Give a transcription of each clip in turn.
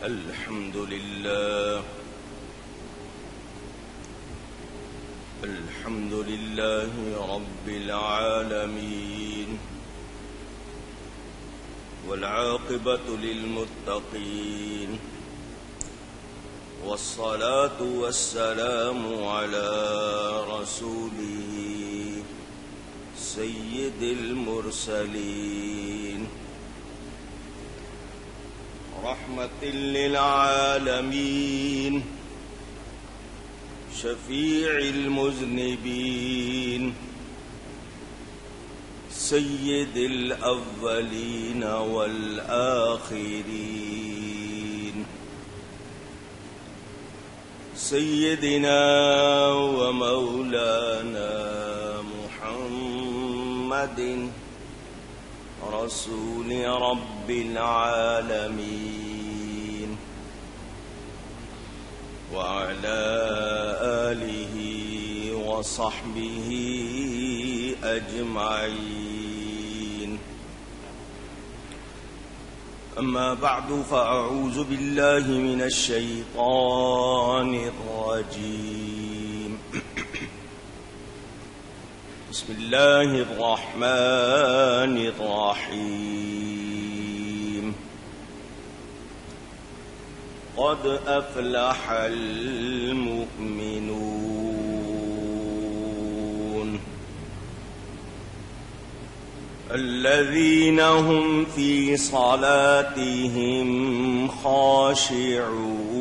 الحمد لله الحمد لله رب العالمين والعاقبة للمتقين والصلاة والسلام على رسوله سيد المرسلين رحمة للعالمين شفيع المذنبين سيد الأولين والآخرين سيدنا ومولانا محمد رسول رب العالمين وعلى آله وصحبه أجمعين. أما بعد فأعوذ بالله من الشيطان الرجيم. بسم الله الرحمن الرحيم. قد أفلح المؤمنون الذين هم في صلاتهم خاشعون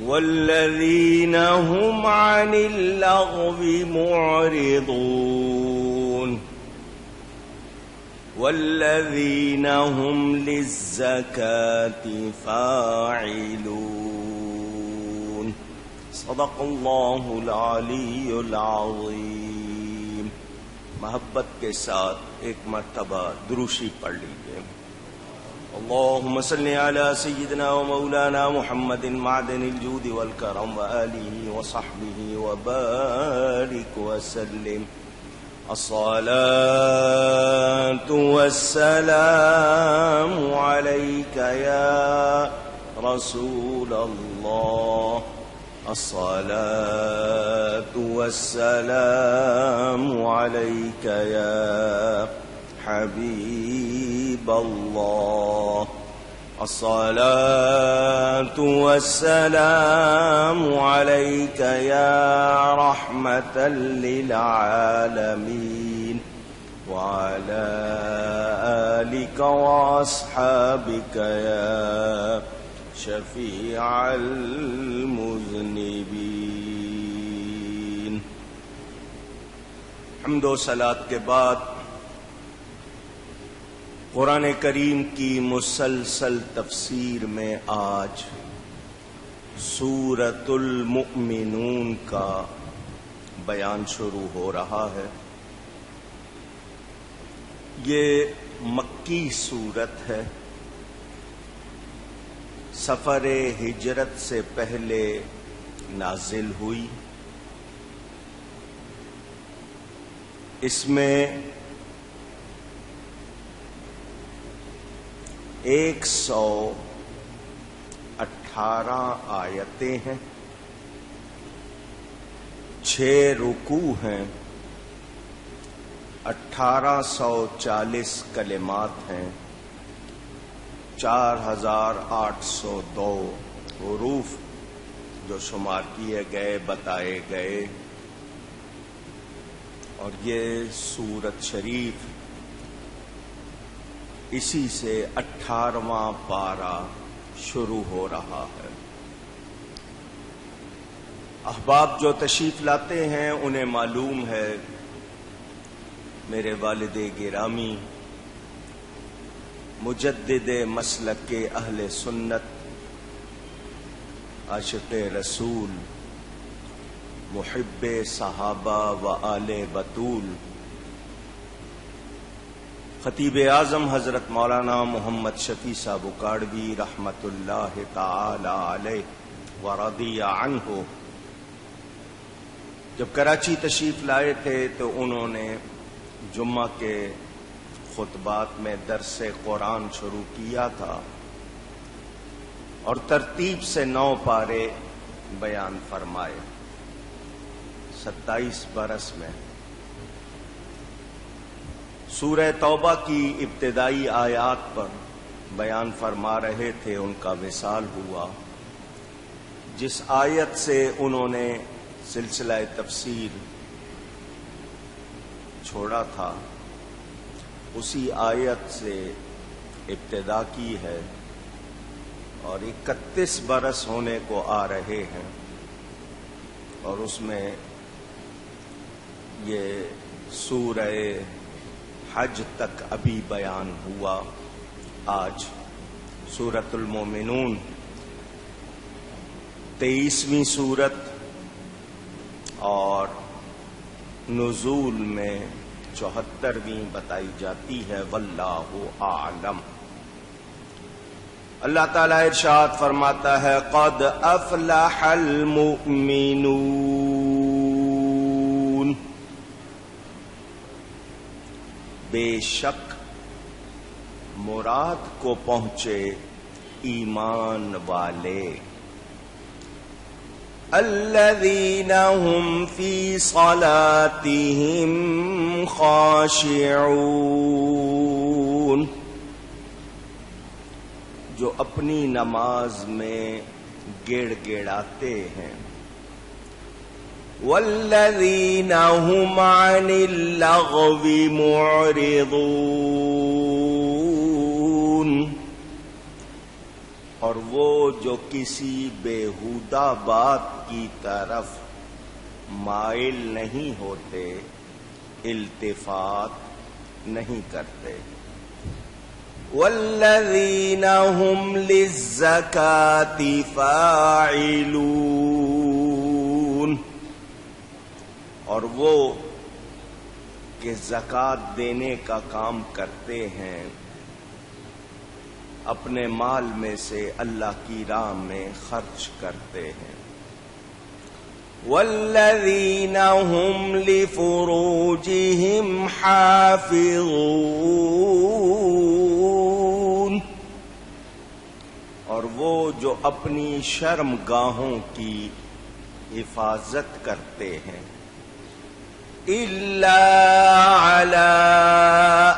والذين هم عن اللغو معرضون والذين هم للزكاة فاعلون. صدق اللہ العلی العظیم. محبت کے ساتھ ایک مرتبہ دروشی پڑھ لیجیے. اللهم صل على سيدنا ومولانا محمد معدن الجود والكرم وآله وصحبه وبارك وسلم. الصلاة والسلام عليك يا رسول الله. الصلاة والسلام عليك يا حبيب الله. الصلاة والسلام عليك يا رحمة للعالمين وعلى آلك وأصحابك يا شفيع المذنبين. حمد و صلاۃ کے بعد قرآن کریم کی مسلسل تفسیر میں آج سورۃ المؤمنون کا بیان شروع ہو رہا ہے. یہ مکی سورت ہے. سفر ہجرت سے پہلے نازل ہوئی. اس میں 118 آیتیں ہیں، 6 رکوع ہیں، 1840 کلمات ہیں، 4802 حروف جو شمار کیے گئے بتائے گئے. اور یہ سورت شریف اسی سے 18واں پارہ شروع ہو رہا ہے. احباب جو تشریف لاتے ہیں انہیں معلوم ہے میرے والد گرامی مجدد مسلک اہل سنت، عاشق رسول، محب صحابہ و آل بطول، خطیب اعظم حضرت مولانا محمد شفیع صاحب اکاڑوی رحمت اللہ تعالی علیہ ورضی عنہ جب کراچی تشریف لائے تھے تو انہوں نے جمعہ کے خطبات میں درس قرآن شروع کیا تھا اور ترتیب سے 9 پارے بیان فرمائے 27 برس میں۔ سورہ توبہ کی ابتدائی آیات پر بیان فرما رہے تھے، ان کا وصال ہوا۔ جس آیت سے انہوں نے سلسلہ تفسیر چھوڑا تھا اسی آیت سے ابتدا کی ہے، اور 31 برس ہونے کو آ رہے ہیں، اور اس میں یہ سورہ حج تک ابھی بیان ہوا۔ آج سورۃ المومنون 23ویں سورت اور نزول میں 74ویں بتائی جاتی ہے، واللہ اعلم۔ اللہ تعالیٰ ارشاد فرماتا ہے، قد افلح المؤمنون، بے شک مراد کو پہنچے ایمان والے، الذین هم فی صلاتهم خاشعون، جو اپنی نماز میں گڑ گڑاتے ہیں، والذین هم عن اللغو معرضون، اور وہ جو کسی بیہودہ بات کی طرف مائل نہیں ہوتے، التفات نہیں کرتے، والذین هم للزکاة فاعلون، اور وہ کہ زکوٰۃ دینے کا کام کرتے ہیں، اپنے مال میں سے اللہ کی راہ میں خرچ کرتے ہیں، والذین هم لفروجهم حافظون، اور وہ جو اپنی شرم گاہوں کی حفاظت کرتے ہیں، الا علی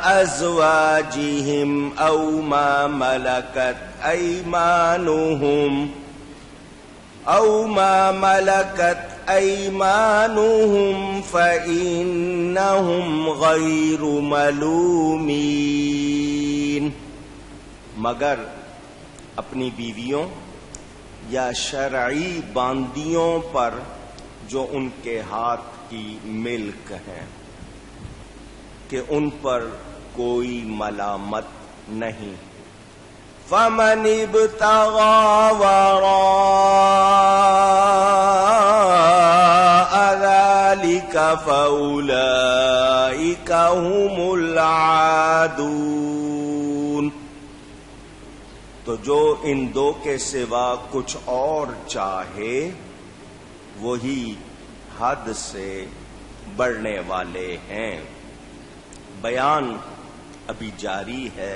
ازواجہم او ما ملکت ایمانہم فإنہم غیر ملومین، مگر اپنی بیویوں یا شرعی باندیوں پر جو ان کے ہاتھ کی ملک ہیں، کہ ان پر کوئی ملامت نہیں۔ فمن ابتغى وراء ذلك فأولئك هم العادون، تو جو ان دو کے سوا کچھ اور چاہے وہی حد سے بڑھنے والے ہیں۔ بیان ابھی جاری ہے۔